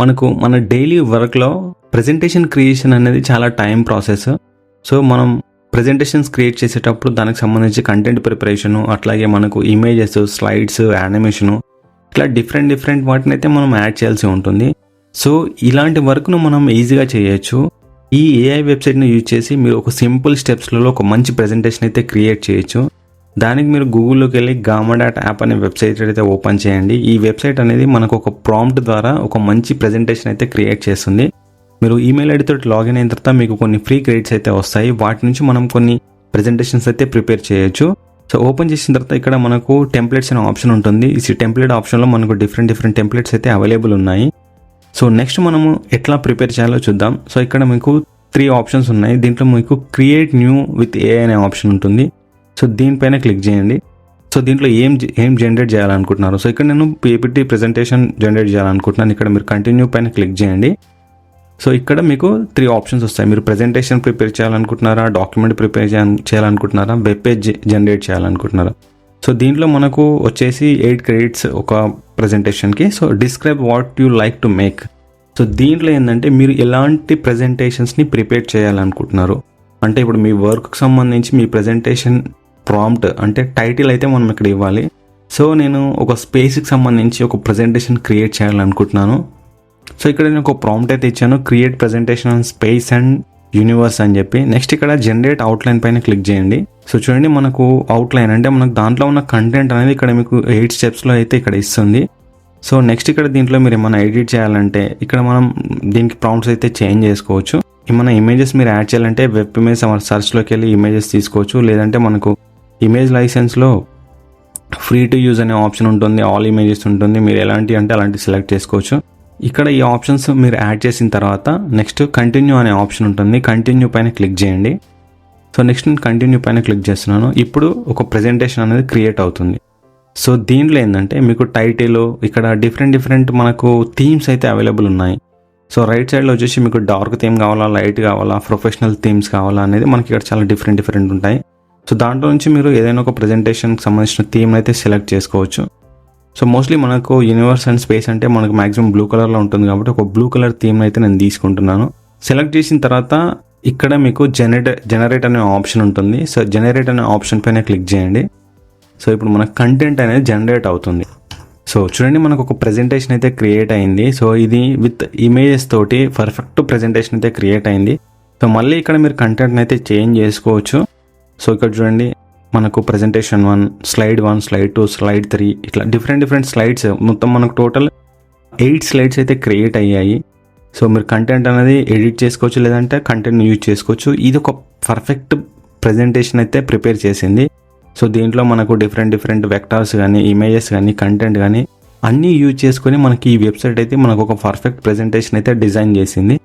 మనకు మన డైలీ వర్క్లో ప్రెజెంటేషన్ క్రియేషన్ అనేది చాలా టైం ప్రాసెస్. సో మనం ప్రెజెంటేషన్స్ క్రియేట్ చేసేటప్పుడు దానికి సంబంధించి కంటెంట్ ప్రిపరేషను, అట్లాగే మనకు ఇమేజెస్, స్లైడ్స్, యానిమేషను, ఇట్లా డిఫరెంట్ వాటిని అయితే మనం యాడ్ చేయాల్సి ఉంటుంది. సో ఇలాంటి వర్క్ను మనం ఈజీగా చేయొచ్చు. ఈ ఏఐ వెబ్సైట్ని యూజ్ చేసి మీరు ఒక సింపుల్ స్టెప్స్లలో ఒక మంచి ప్రెజెంటేషన్ అయితే క్రియేట్ చేయొచ్చు. దానికి మీరు గూగుల్లోకి వెళ్ళి gamma.app అనే వెబ్సైట్ అయితే ఓపెన్ చేయండి. ఈ వెబ్సైట్ అనేది మనకు ఒక ప్రాంప్ట్ ద్వారా ఒక మంచి ప్రెజెంటేషన్ అయితే క్రియేట్ చేస్తుంది. మీరు ఈమెయిల్ ఐడితో లాగిన్ అయిన తర్వాత మీకు కొన్ని ఫ్రీ క్రెడిట్స్ అయితే వస్తాయి. వాటి నుంచి మనం కొన్ని ప్రెజెంటేషన్స్ అయితే ప్రిపేర్ చేయొచ్చు. సో ఓపెన్ చేసిన తర్వాత ఇక్కడ మనకు టెంప్లెట్స్ అనే ఆప్షన్ ఉంటుంది. ఈ టెంప్లెట్ ఆప్షన్లో మనకు డిఫరెంట్ టెంప్లెట్స్ అయితే అవైలబుల్ ఉన్నాయి. సో నెక్స్ట్ మనము ఎట్లా ప్రిపేర్ చేయాలో చూద్దాం. సో ఇక్కడ మీకు 3 ఆప్షన్స్ ఉన్నాయి. దీంట్లో మీకు క్రియేట్ న్యూ విత్ ఏఐ అనే ఆప్షన్ ఉంటుంది. సో దీనిపైన క్లిక్ చేయండి. సో దీంట్లో ఏం జనరేట్ చేయాలనుకుంటున్నారు. సో ఇక్కడ నేను పీపీటీ ప్రెజెంటేషన్ జనరేట్ చేయాలనుకుంటున్నాను. ఇక్కడ మీరు కంటిన్యూ పైన క్లిక్ చేయండి. సో ఇక్కడ మీకు 3 ఆప్షన్స్ వస్తాయి. మీరు ప్రెజెంటేషన్ ప్రిపేర్ చేయాలనుకుంటున్నారా, డాక్యుమెంట్ ప్రిపేర్ చేయాలనుకుంటున్నారా, వెబ్ పేజ్ జనరేట్ చేయాలనుకుంటున్నారా. సో దీంట్లో మనకు వచ్చేసి 8 క్రెడిట్స్ ఒక ప్రెజెంటేషన్కి. So describe what you like to make. So దీంట్లో ఏంటంటే మీరు ఎలాంటి ప్రెజెంటేషన్స్ని ప్రిపేర్ చేయాలనుకుంటున్నారు అంటే ఇప్పుడు మీ వర్క్కి సంబంధించి మీ ప్రెజెంటేషన్ ప్రాంప్ట్ అంటే టైటిల్ అయితే మనం ఇక్కడ ఇవ్వాలి. సో నేను ఒక స్పేస్కి సంబంధించి ఒక ప్రెజెంటేషన్ క్రియేట్ చేయాలనుకుంటున్నాను. సో ఇక్కడ నేను ఒక ప్రాంప్ట్ అయితే ఇచ్చాను, create presentation on space and universe అని చెప్పి. నెక్స్ట్ ఇక్కడ జనరేట్ అవుట్లైన్ పైన క్లిక్ చేయండి. సో చూడండి మనకు అవుట్లైన్ అంటే మనకు దాంట్లో ఉన్న కంటెంట్ అనేది ఇక్కడ మీకు 8 స్టెప్స్లో అయితే ఇక్కడ ఇస్తుంది. సో నెక్స్ట్ ఇక్కడ దీంట్లో మీరు ఏమైనా ఎడిట్ చేయాలంటే ఇక్కడ మనం దీనికి ప్రాంప్ట్స్ అయితే చేంజ్ చేసుకోవచ్చు. ఏమైనా ఇమేజెస్ మీరు యాడ్ చేయాలంటే వెబ్ ఇమేజ్ సర్చ్లోకి వెళ్ళి ఇమేజెస్ తీసుకోవచ్చు. లేదంటే మనకు ఇమేజ్ లైసెన్స్లో ఫ్రీ టు యూజ్ అనే ఆప్షన్ ఉంటుంది, ఆల్ ఇమేజెస్ ఉంటుంది. మీరు ఎలాంటి అంటే అలాంటి సెలెక్ట్ చేసుకోవచ్చు. ఇక్కడ ఈ ఆప్షన్స్ మీరు యాడ్ చేసిన తర్వాత నెక్స్ట్ కంటిన్యూ అనే ఆప్షన్ ఉంటుంది. కంటిన్యూ పైన క్లిక్ చేయండి. సో నెక్స్ట్ నేను కంటిన్యూ పైన క్లిక్ చేస్తున్నాను. ఇప్పుడు ఒక ప్రెజెంటేషన్ అనేది క్రియేట్ అవుతుంది. సో దీంట్లో ఏంటంటే మీకు టైటిల్ ఇక్కడ డిఫరెంట్ మనకు థీమ్స్ అయితే అవైలబుల్ ఉన్నాయి. సో రైట్ సైడ్లో వచ్చేసి మీకు డార్క్ థీమ్ కావాలా, లైట్ కావాలా, ప్రొఫెషనల్ థీమ్స్ కావాలా అనేది మనకి ఇక్కడ చాలా డిఫరెంట్ ఉంటాయి. సో దాంట్లో నుంచి మీరు ఏదైనా ఒక ప్రెజెంటేషన్కి సంబంధించిన థీమ్ అయితే సెలెక్ట్ చేసుకోవచ్చు. సో మోస్ట్లీ మనకు యూనివర్స్ అండ్ స్పేస్ అంటే మనకు మాక్సిమం బ్లూ కలర్లో ఉంటుంది కాబట్టి ఒక బ్లూ కలర్ థీమ్ అయితే నేను తీసుకుంటున్నాను. సెలెక్ట్ చేసిన తర్వాత ఇక్కడ మీకు జనరేట్ అనే ఆప్షన్ ఉంటుంది. సో జనరేట్ అనే ఆప్షన్ పైన క్లిక్ చేయండి. సో ఇప్పుడు మన కంటెంట్ అనేది జనరేట్ అవుతుంది. సో చూడండి మనకు ఒక ప్రెజెంటేషన్ అయితే క్రియేట్ అయింది. సో ఇది విత్ ఇమేజెస్ తోటి పర్ఫెక్ట్ ప్రెజెంటేషన్ అయితే క్రియేట్ అయింది. సో మళ్ళీ ఇక్కడ మీరు కంటెంట్ని అయితే చేంజ్ చేసుకోవచ్చు. సో ఇక్కడ చూడండి మనకు ప్రెజెంటేషన్ 1, స్లైడ్ 1, స్లైడ్ 2, స్లైడ్ 3 ఇట్లా డిఫరెంట్ స్లైడ్స్ మొత్తం మనకు టోటల్ 8 స్లైడ్స్ అయితే క్రియేట్ అయ్యాయి. సో మీరు కంటెంట్ అనేది ఎడిట్ చేసుకోవచ్చు, లేదంటే కంటెంట్ని యూజ్ చేసుకోవచ్చు. ఇది ఒక పర్ఫెక్ట్ ప్రెజెంటేషన్ అయితే ప్రిపేర్ చేసింది. సో దీంట్లో మనకు డిఫరెంట్ వెక్టార్స్ కానీ, ఇమేజెస్ కానీ, కంటెంట్ కానీ అన్నీ యూజ్ చేసుకొని మనకి ఈ వెబ్సైట్ అయితే మనకు ఒక పర్ఫెక్ట్ ప్రెజెంటేషన్ అయితే డిజైన్ చేసింది.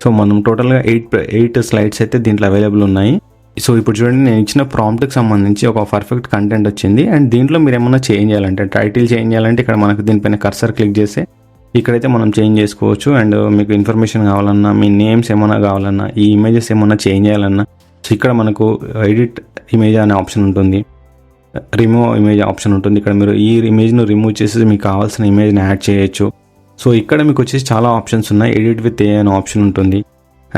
సో మనం టోటల్గా 8 స్లైడ్స్ అయితే దీంట్లో అవైలబుల్ ఉన్నాయి. సో ఇప్పుడు చూడండి నేను ఇచ్చిన ప్రాంప్ట్కి సంబంధించి ఒక పర్ఫెక్ట్ కంటెంట్ వచ్చింది. అండ్ దీంట్లో మీరు ఏమన్నా చేంజ్ చేయాలంటే టైటిల్ చేంజ్ చేయాలంటే ఇక్కడ మనకు దీనిపైన కర్సర్ క్లిక్ చేస్తే ఇక్కడైతే మనం చేంజ్ చేసుకోవచ్చు. అండ్ మీకు ఇన్ఫర్మేషన్ కావాలన్నా, మీ నేమ్స్ ఏమైనా కావాలన్నా, ఈ ఇమేజెస్ ఏమన్నా చేంజ్ చేయాలన్నా సో ఇక్కడ మనకు ఎడిట్ ఇమేజ్ అనే ఆప్షన్ ఉంటుంది, రిమూవ్ ఇమేజ్ ఆప్షన్ ఉంటుంది. ఇక్కడ మీరు ఈ ఇమేజ్ను రిమూవ్ చేసి మీకు కావాల్సిన ఇమేజ్ని యాడ్ చేయొచ్చు. సో ఇక్కడ మీకు వచ్చేసి చాలా ఆప్షన్స్ ఉన్నాయి. ఎడిట్ విత్ ఏ అనే ఆప్షన్ ఉంటుంది,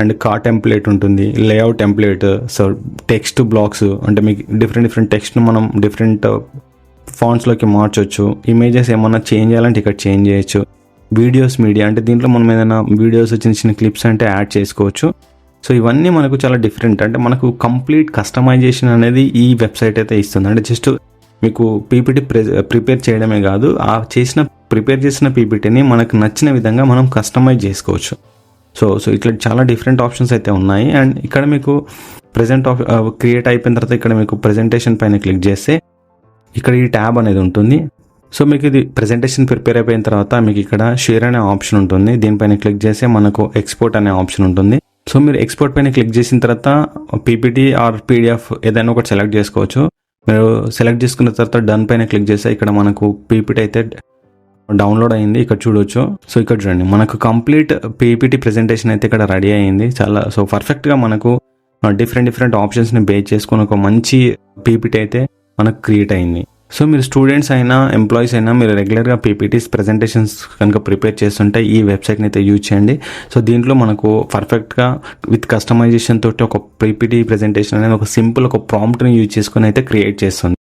అండ్ కార్ టెంప్లెట్ ఉంటుంది, layout template, so text blocks అంటే మీకు డిఫరెంట్ టెక్స్ట్ను మనం డిఫరెంట్ ఫాంట్స్లోకి మార్చవచ్చు. ఇమేజెస్ ఏమన్నా చేంజ్ చేయాలంటే ఇక్కడ చేంజ్ చేయొచ్చు. వీడియోస్ మీడియా అంటే దీంట్లో మనం ఏదైనా వీడియోస్ చిన్న క్లిప్స్ అంటే యాడ్ చేసుకోవచ్చు. సో ఇవన్నీ మనకు చాలా డిఫరెంట్ అంటే మనకు కంప్లీట్ కస్టమైజేషన్ అనేది ఈ వెబ్సైట్ అయితే ఇస్తుంది. అంటే జస్ట్ మీకు పీపీటీ ప్రిపేర్ చేయడమే కాదు, ఆ ప్రిపేర్ చేసిన పీపీటీని మనకు నచ్చిన విధంగా మనం కస్టమైజ్ చేసుకోవచ్చు. సో ఇట్లా చాలా డిఫరెంట్ ఆప్షన్స్ అయితే ఉన్నాయి. అండ్ ఇక్కడ మీకు క్రియేట్ అయిపోయిన తర్వాత ఇక్కడ మీకు ప్రెజెంటేషన్ పైన క్లిక్ చేస్తే ఇక్కడ ఈ ట్యాబ్ అనేది ఉంటుంది. సో మీకు ఇది ప్రెజెంటేషన్ ప్రిపేర్ అయిపోయిన తర్వాత మీకు ఇక్కడ షేర్ అనే ఆప్షన్ ఉంటుంది. దీనిపైన క్లిక్ చేస్తే మనకు ఎక్స్పోర్ట్ అనే ఆప్షన్ ఉంటుంది. సో మీరు ఎక్స్పోర్ట్ పైన క్లిక్ చేసిన తర్వాత పీపీటీ ఆర్ పీడిఎఫ్ ఏదైనా ఒకటి సెలెక్ట్ చేసుకోవచ్చు. మీరు సెలెక్ట్ చేసుకున్న తర్వాత డన్ పైన క్లిక్ చేస్తే ఇక్కడ మనకు పీపీటీ అయితే డౌన్లోడ్ అయింది, ఇక్కడ చూడొచ్చు. సో ఇక్కడ చూడండి మనకు కంప్లీట్ పీపీటీ ప్రెజెంటేషన్ అయితే ఇక్కడ రెడీ అయింది. చాలా పర్ఫెక్ట్గా మనకు డిఫరెంట్ ఆప్షన్స్ని బేస్ చేసుకుని ఒక మంచి పీపీటీ అయితే మనకు క్రియేట్ అయింది. సో మీరు స్టూడెంట్స్ అయినా ఎంప్లాయీస్ అయినా మీరు రెగ్యులర్గా పీపీటీస్ ప్రజెంటేషన్స్ కనుక ప్రిపేర్ చేస్తుంటే ఈ వెబ్సైట్ని అయితే యూజ్ చేయండి. సో దీంట్లో మనకు పర్ఫెక్ట్గా విత్ కస్టమైజేషన్ తోటి ఒక పీపీటీ ప్రజెంటేషన్ అనేది ఒక సింపుల్ ఒక ప్రాంప్ట్ని యూజ్ చేసుకొని అయితే క్రియేట్ చేస్తుంది.